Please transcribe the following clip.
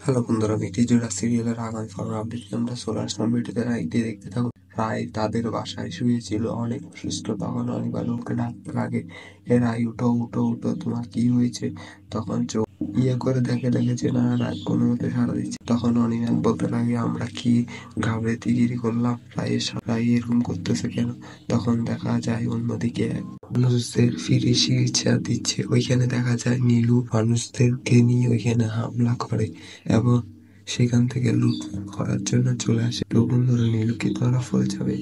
Hello বন্ধুরা, মিটিজোড়া সিরিয়ালের আগামী পর্ব আপডেট আমরা চলে আসলাম। ভিডিওতে রাইতে দেখতে থাকুন। রায় তাদের বাসায় শুয়েছিল, অনেক অসুস্থ। তখন অনিবার ওকে ডাকতে লাগে, এ রায় উঠো উঠো উঠো, তোমার কি হয়েছে? তখন চোখ করে দেখেছে না, রায় কোনো মতে সাড়া দিচ্ছে। তখন অনিম্যান বলতে লাগে, আমরা কি ঘাবড়েতিগিরি করলাম? রায় এরকম করতেছে কেন? তখন দেখা যায় অন্যদিকে মানুষদের ফিরে চিকিৎসা দিচ্ছে। ওইখানে দেখা যায় নীলু মানুষদেরকে নিয়ে ওইখানে হামলা করে এবং সেখান থেকে লুট করার জন্য চলে আসে। তো বন্ধুরা, নীলু কি ধরা পড়ে যাবে?